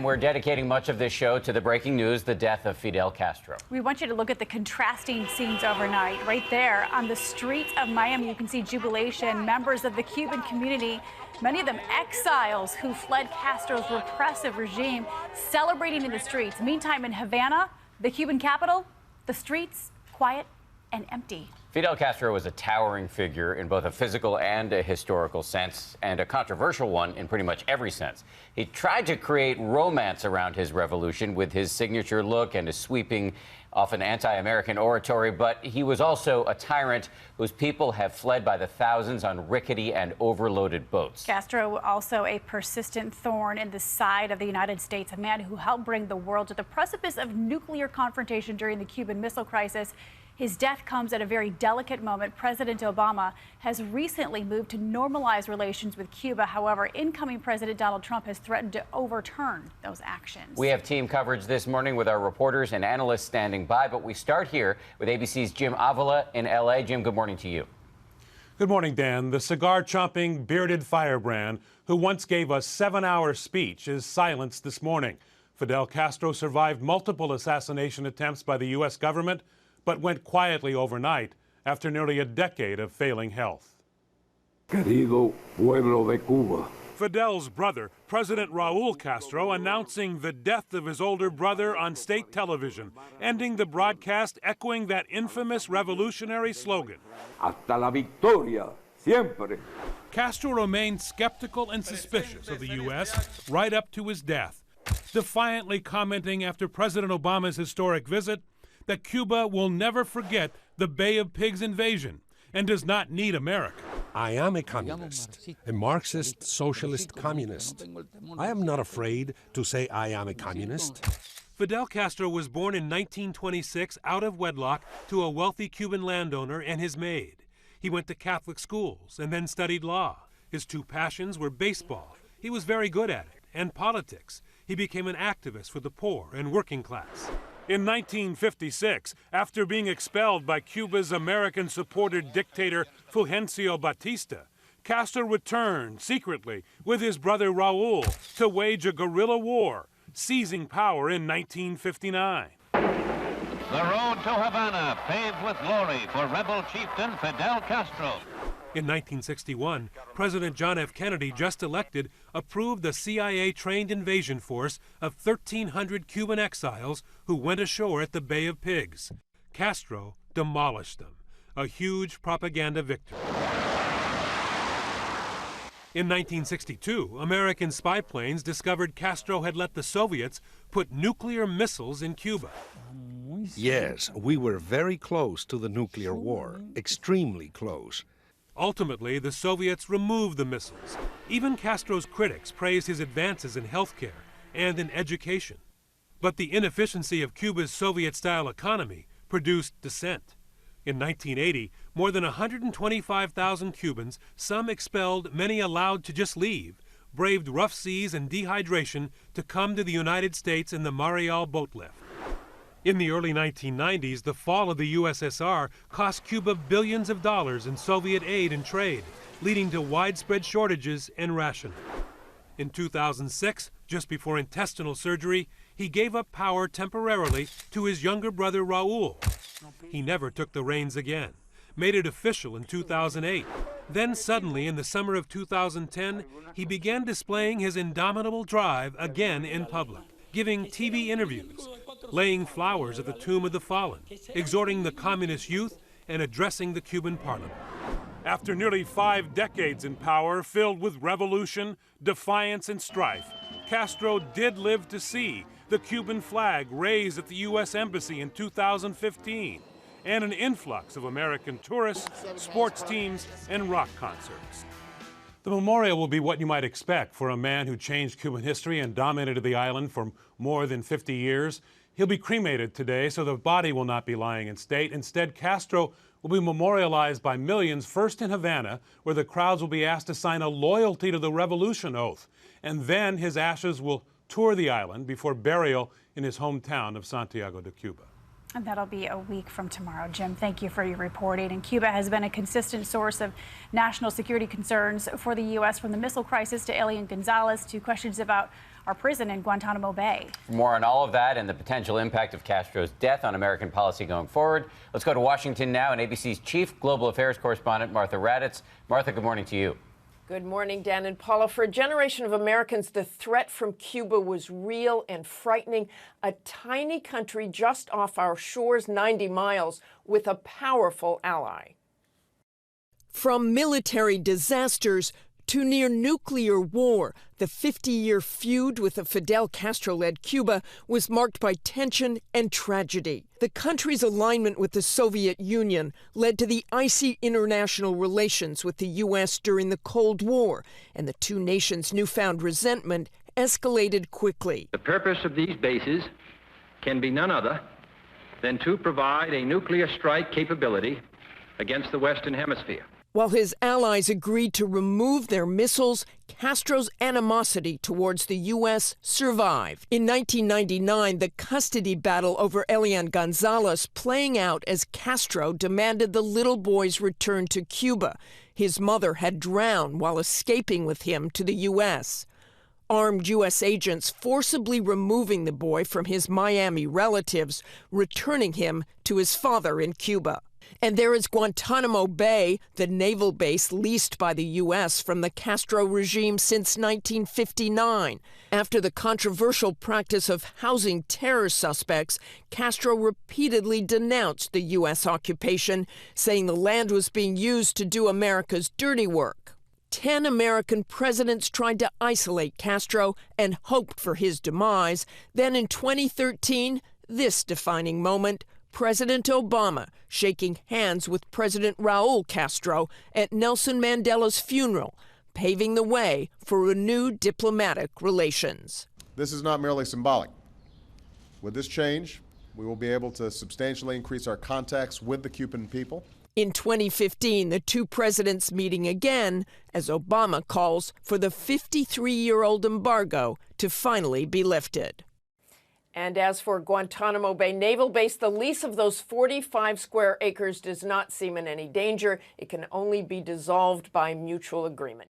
We're dedicating much of this show to the breaking news, the death of Fidel Castro. We want you to look at the contrasting scenes overnight. Right there on the streets of Miami, you can see jubilation. Members of the Cuban community, many of them exiles who fled Castro's repressive regime, celebrating in the streets. Meantime, in Havana, the Cuban capital, the streets quiet and empty. Fidel Castro was a towering figure in both a physical and a historical sense, and a controversial one in pretty much every sense. He tried to create romance around his revolution with his signature look and his sweeping, often anti-American oratory, but he was also a tyrant whose people have fled by the thousands on rickety and overloaded boats. Castro also a persistent thorn in the side of the United States, a man who helped bring the world to the precipice of nuclear confrontation during the Cuban Missile Crisis. His death comes at a very delicate moment. President Obama has recently moved to normalize relations with Cuba. However, incoming President Donald Trump has threatened to overturn those actions. We have team coverage this morning with our reporters and analysts standing by, but we start here with ABC's Jim Avila in L.A. Jim, good morning to you. Good morning, Dan. The cigar-chomping, bearded firebrand who once gave a 7-hour speech is silenced this morning. Fidel Castro survived multiple assassination attempts by the U.S. government, but went quietly overnight after nearly a decade of failing health. Querido pueblo de Cuba. Fidel's brother, President Raul Castro, announcing the death of his older brother on state television, ending the broadcast echoing that infamous revolutionary slogan. Hasta la victoria, siempre. Castro remained skeptical and suspicious of the U.S. right up to his death, defiantly commenting after President Obama's historic visit that Cuba will never forget the Bay of Pigs invasion and does not need America. I am a communist, a Marxist, socialist communist. I am not afraid to say I am a communist. Fidel Castro was born in 1926 out of wedlock to a wealthy Cuban landowner and his maid. He went to Catholic schools and then studied law. His two passions were baseball. He was very good at it, and politics. He became an activist for the poor and working class. In 1956, after being expelled by Cuba's American-supported dictator Fulgencio Batista, Castro returned secretly with his brother Raul to wage a guerrilla war, seizing power in 1959. The road to Havana paved with glory for rebel chieftain Fidel Castro. In 1961, President John F. Kennedy, just elected, approved a CIA-trained invasion force of 1,300 Cuban exiles who went ashore at the Bay of Pigs. Castro demolished them, a huge propaganda victory. In 1962, American spy planes discovered Castro had let the Soviets put nuclear missiles in Cuba. Yes, we were very close to the nuclear war, extremely close. Ultimately, the Soviets removed the missiles. Even Castro's critics praised his advances in healthcare and in education. But the inefficiency of Cuba's Soviet-style economy produced dissent. In 1980, more than 125,000 Cubans, some expelled, many allowed to just leave, braved rough seas and dehydration to come to the United States in the Mariel boat lift. In the early 1990s, the fall of the USSR cost Cuba billions of dollars in Soviet aid and trade, leading to widespread shortages and rationing. In 2006, just before intestinal surgery, he gave up power temporarily to his younger brother Raul. He never took the reins again, made it official in 2008. Then suddenly, in the summer of 2010, he began displaying his indomitable drive again in public, giving TV interviews, laying flowers at the tomb of the fallen, exhorting the communist youth, and addressing the Cuban parliament. After nearly 5 decades in power, filled with revolution, defiance, and strife, Castro did live to see the Cuban flag raised at the U.S. Embassy in 2015, and an influx of American tourists, sports teams, and rock concerts. The memorial will be what you might expect for a man who changed Cuban history and dominated the island for more than 50 years. He'll be cremated today, so the body will not be lying in state. Instead, Castro will be memorialized by millions, first in Havana, where the crowds will be asked to sign a loyalty to the revolution oath. And then his ashes will tour the island before burial in his hometown of Santiago de Cuba. And that'll be a week from tomorrow. Jim, thank you for your reporting. And Cuba has been a consistent source of national security concerns for the U.S., from the missile crisis to Elian Gonzalez to questions about our prison in Guantanamo Bay. For more on all of that and the potential impact of Castro's death on American policy going forward, let's go to Washington now and ABC's chief global affairs correspondent, Martha Raddatz. Martha, good morning to you. Good morning, Dan and Paula. For a generation of Americans, the threat from Cuba was real and frightening. A tiny country just off our shores, 90 miles, with a powerful ally. From military disasters to near nuclear war, the 50-year feud with the Fidel Castro-led Cuba was marked by tension and tragedy. The country's alignment with the Soviet Union led to the icy international relations with the U.S. during the Cold War, and the two nations' newfound resentment escalated quickly. The purpose of these bases can be none other than to provide a nuclear strike capability against the Western Hemisphere. While his allies agreed to remove their missiles, Castro's animosity towards the U.S. survived. In 1999, the custody battle over Elian Gonzalez playing out as Castro demanded the little boy's return to Cuba. His mother had drowned while escaping with him to the U.S. Armed U.S. agents forcibly removing the boy from his Miami relatives, returning him to his father in Cuba. And there is Guantanamo Bay, the naval base leased by the U.S. from the Castro regime since 1959. After the controversial practice of housing terror suspects, Castro repeatedly denounced the U.S. occupation, saying the land was being used to do America's dirty work. 10 American presidents tried to isolate Castro and hoped for his demise. Then in 2013, this defining moment, President Obama shaking hands with President Raul Castro at Nelson Mandela's funeral, paving the way for renewed diplomatic relations. This is not merely symbolic. With this change, we will be able to substantially increase our contacts with the Cuban people. In 2015, the two presidents meeting again as Obama calls for the 53-year-old embargo to finally be lifted. And as for Guantanamo Bay Naval Base, the lease of those 45 square acres does not seem in any danger. It can only be dissolved by mutual agreement.